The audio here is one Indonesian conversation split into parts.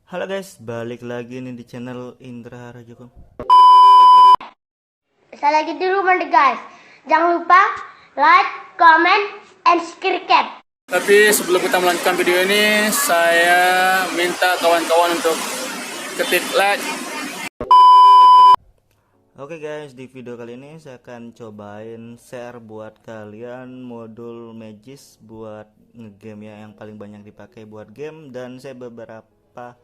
Halo guys, balik lagi nih di channel Indra Rajokom. Saya lagi di rumah nih guys. Jangan lupa like, comment, and subscribe. Tapi sebelum kita melanjutkan video ini, saya minta kawan-kawan untuk ketik like. Oke guys, di video kali ini saya akan cobain share buat kalian modul Magis buat ngegame ya, yang paling banyak dipakai buat game, dan saya beberapa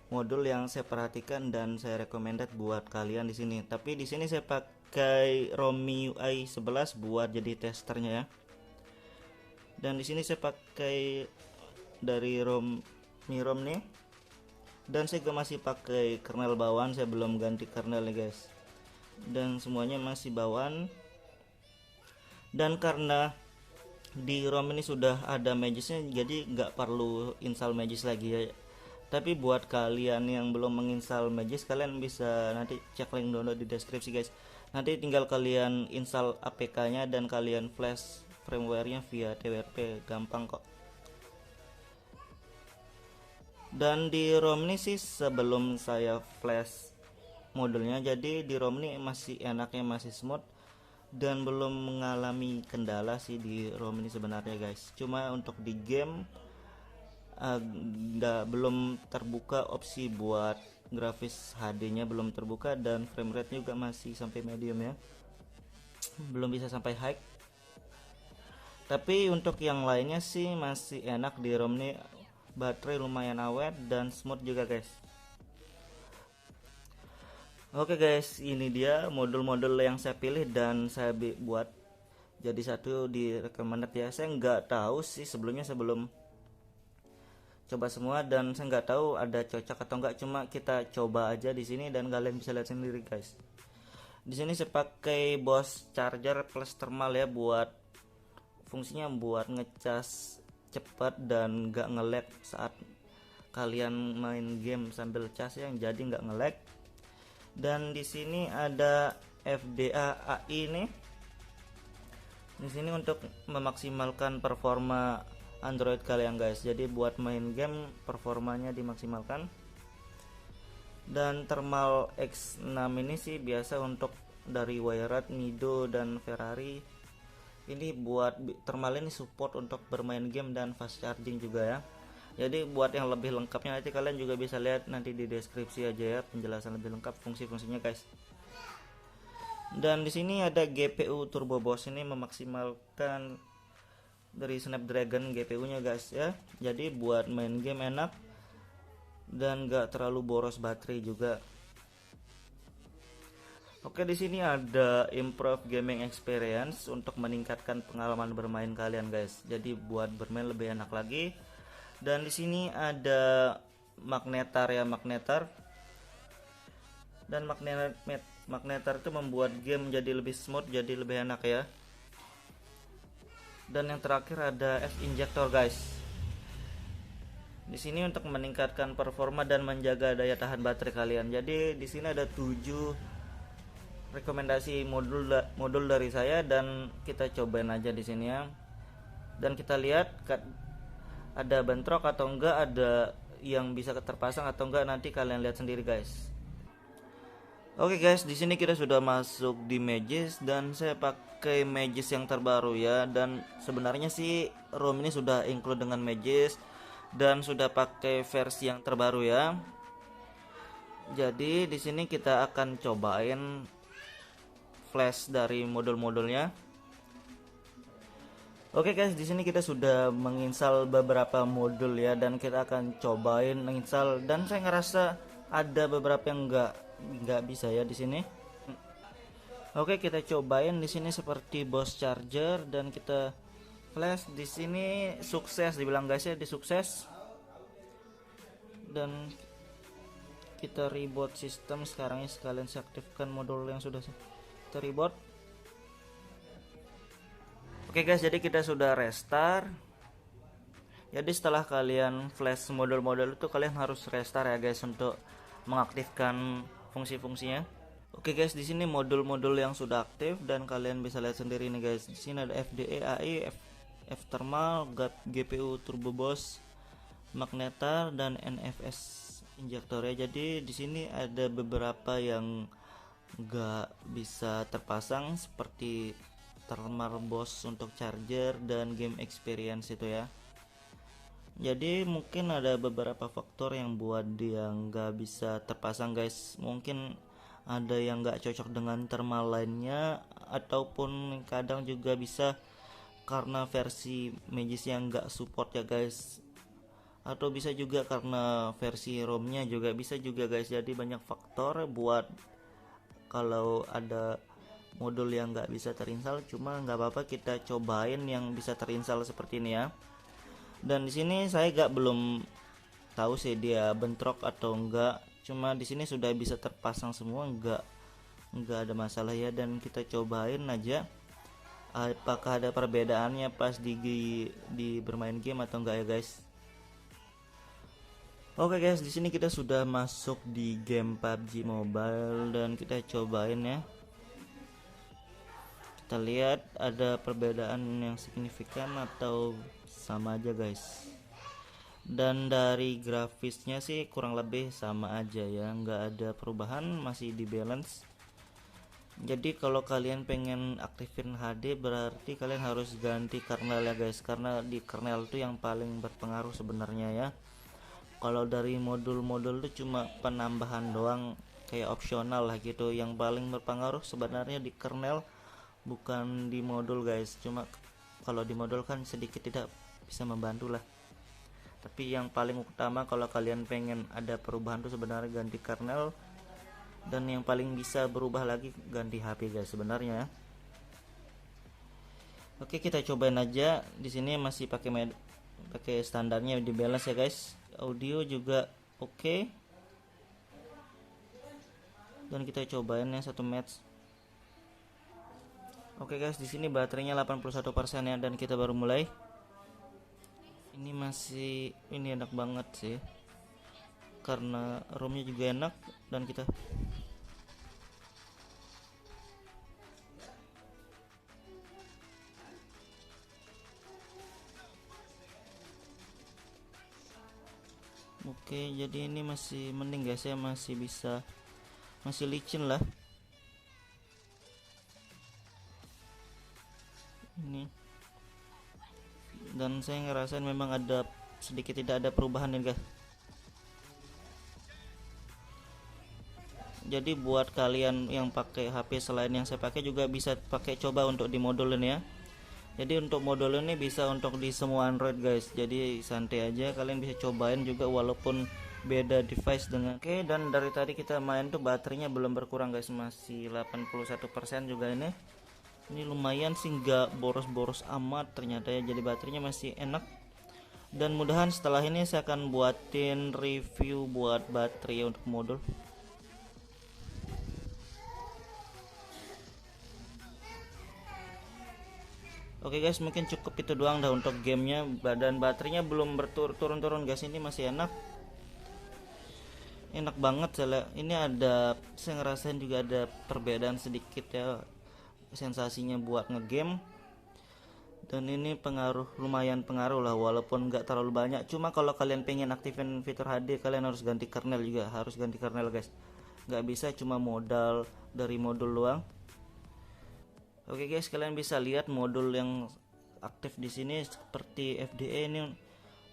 modul yang saya perhatikan dan saya recommended buat kalian di sini. Tapi di sini saya pakai ROM MIUI 11 buat jadi testernya ya. Dan di sini saya pakai dari ROM MiROM nih. Dan saya juga masih pakai kernel bawaan, saya belum ganti kernel nih guys. Dan semuanya masih bawaan. Dan karena di ROM ini sudah ada Magisnya, jadi nggak perlu install Magis lagi ya. Tapi buat kalian yang belum menginstal Magis, kalian bisa nanti cek link download di deskripsi guys. Nanti tinggal kalian install APK nya dan kalian flash firmware nya via TWRP, gampang kok. Dan di ROM ini sih sebelum saya flash modulnya, jadi di ROM ini masih enaknya, masih smooth dan belum mengalami kendala sih di ROM ini sebenarnya guys. Cuma untuk di game belum terbuka opsi buat grafis HD nya, belum terbuka, dan frame rate juga masih sampai medium ya, belum bisa sampai high. Tapi untuk yang lainnya sih masih enak di ROM ini, baterai lumayan awet dan smooth juga guys. Oke guys, ini dia modul-modul yang saya pilih dan saya buat jadi satu di recommended ya. Saya nggak tahu sih sebelumnya, sebelum coba semua, dan saya nggak tahu ada cocok atau enggak, cuma kita coba aja di sini dan kalian bisa lihat sendiri guys. Di sini saya pakai Bose charger plus thermal ya, buat fungsinya buat ngecas cepat dan nggak nge-lag saat kalian main game sambil cas ya, jadi nggak nge-lag. Dan di sini ada FDA AI nih. Di sini untuk memaksimalkan performa Android kalian guys. Jadi buat main game performanya dimaksimalkan. Dan Thermal X6 ini sih biasa untuk dari Wired, Nido, dan Ferrari. Ini buat thermal ini support untuk bermain game dan fast charging juga ya. Jadi buat yang lebih lengkapnya nanti kalian juga bisa lihat nanti di deskripsi aja ya, penjelasan lebih lengkap fungsi-fungsinya guys. Dan di sini ada GPU Turbo Boost, ini memaksimalkan dari Snapdragon GPU-nya guys ya. Jadi buat main game enak dan gak terlalu boros baterai juga. Oke, di sini ada improve gaming experience untuk meningkatkan pengalaman bermain kalian guys. Jadi buat bermain lebih enak lagi. Dan di sini ada magnetar ya, magnetar. Dan magnetar itu membuat game jadi lebih smooth, jadi lebih enak ya. Dan yang terakhir ada F-injector guys. Di sini untuk meningkatkan performa dan menjaga daya tahan baterai kalian. Jadi di sini ada 7 rekomendasi modul dari saya dan kita cobain aja di sini ya. Dan kita lihat ada bentrok atau enggak, ada yang bisa terpasang atau enggak, nanti kalian lihat sendiri guys. Oke guys, di sini kita sudah masuk di Magis dan saya pakai Magis yang terbaru ya. Dan sebenarnya sih ROM ini sudah include dengan Magis dan sudah pakai versi yang terbaru ya. Jadi di sini kita akan cobain flash dari modul-modulnya. Oke guys, di sini kita sudah menginstal beberapa modul ya, dan kita akan cobain menginstal, dan saya ngerasa ada beberapa yang nggak bisa ya di sini. Oke, kita cobain di sini seperti Bose charger dan kita flash. Di sini sukses dibilang guys ya, di sukses. Dan kita reboot sistem sekarang ini, sekalian saya aktifkan modul yang sudah kita reboot. Oke guys, jadi kita sudah restart. Jadi setelah kalian flash modul-modul itu, kalian harus restart ya guys untuk mengaktifkan fungsi-fungsinya. Oke guys, di sini modul-modul yang sudah aktif dan kalian bisa lihat sendiri nih guys. Di sini ada FDA AI, F thermal, GPU Turbo Boost, magnetar dan NFS injektor ya. Jadi di sini ada beberapa yang nggak bisa terpasang seperti thermal boss untuk charger dan game experience itu ya. Jadi mungkin ada beberapa faktor yang buat dia nggak bisa terpasang guys. Mungkin ada yang nggak cocok dengan thermal lainnya, ataupun kadang juga bisa karena versi Magis yang nggak support ya guys, atau bisa juga karena versi ROM-nya juga bisa juga guys. Jadi banyak faktor buat kalau ada modul yang nggak bisa terinstall. Cuma nggak apa-apa, kita cobain yang bisa terinstall seperti ini ya. Dan di sini saya belum tahu sih dia bentrok atau enggak. Cuma di sini sudah bisa terpasang semua, enggak ada masalah ya. Dan kita cobain aja apakah ada perbedaannya pas di bermain game atau enggak ya guys. Oke guys, di sini kita sudah masuk di game PUBG Mobile dan kita cobain ya. Kita lihat ada perbedaan yang signifikan atau sama aja guys. Dan dari grafisnya sih kurang lebih sama aja ya, nggak ada perubahan, masih di balance. Jadi kalau kalian pengen aktifin HD berarti kalian harus ganti kernel ya guys, karena di kernel itu yang paling berpengaruh sebenarnya ya. Kalau dari modul-modul itu cuma penambahan doang, kayak opsional lah gitu. Yang paling berpengaruh sebenarnya di kernel, bukan di modul guys. Cuma kalau di modul kan sedikit tidak bisa membantu lah. Tapi yang paling utama kalau kalian pengen ada perubahan tuh sebenarnya ganti kernel, dan yang paling bisa berubah lagi ganti HP guys sebenarnya. Oke, kita cobain aja. Di sini masih pakai standarnya di balance ya guys. Audio juga oke. Dan kita cobain yang satu match. Oke guys, di sini baterainya 81% ya, dan kita baru mulai. Ini enak banget sih, karena ROM-nya juga enak. Dan kita oke, jadi ini masih mending guys ya, masih licin lah ini. Dan saya ngerasain memang sedikit tidak ada perubahan nih guys. Jadi buat kalian yang pakai HP selain yang saya pakai juga bisa pakai coba untuk di modul ini ya. Jadi untuk modul ini bisa untuk di semua Android guys. Jadi santai aja, kalian bisa cobain juga walaupun beda device dengan. Oke, dan dari tadi kita main tuh baterainya belum berkurang guys, masih 81% juga ini. Ini lumayan sih, nggak boros-boros amat ternyata ya. Jadi baterainya masih enak. Dan mudahan setelah ini saya akan buatin review buat baterai untuk modul. Oke guys, mungkin cukup itu doang dah untuk gamenya. Badan baterainya belum turun-turun guys, ini masih enak banget. Ini saya ngerasain juga ada perbedaan sedikit ya sensasinya buat ngegame. Dan ini lumayan pengaruh lah, walaupun nggak terlalu banyak. Cuma kalau kalian pengen aktifin fitur HD, kalian harus ganti kernel juga, guys. Nggak bisa cuma modal dari modul doang. Oke guys, kalian bisa lihat modul yang aktif di sini seperti FDE ini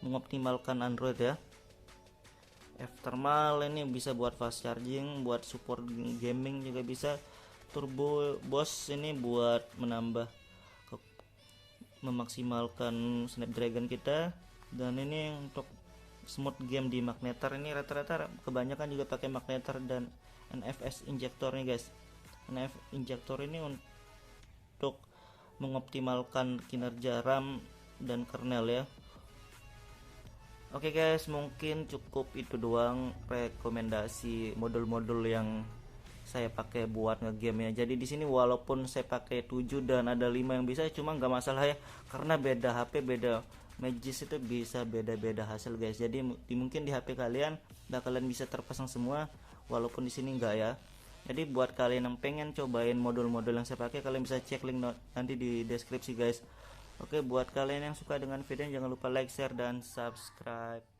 mengoptimalkan Android ya. F-thermal ini bisa buat fast charging, buat support gaming juga bisa. Turbo Boss ini buat memaksimalkan Snapdragon kita. Dan ini untuk smooth game di magnetar, ini rata-rata kebanyakan juga pakai magnetar dan NFS injektor nih guys. NFS injektor ini untuk mengoptimalkan kinerja RAM dan kernel ya. Oke guys, mungkin cukup itu doang rekomendasi modul-modul yang saya pakai buat ngegame ya. Jadi di sini walaupun saya pakai 7 dan ada 5 yang bisa, cuma nggak masalah ya, karena beda HP, beda Magis itu bisa beda-beda hasil guys. Jadi mungkin di HP kalian bisa terpasang semua, walaupun di sini enggak ya. Jadi buat kalian yang pengen cobain modul-modul yang saya pakai, kalian bisa cek link nanti di deskripsi guys. Oke, buat kalian yang suka dengan video, jangan lupa like, share, dan subscribe.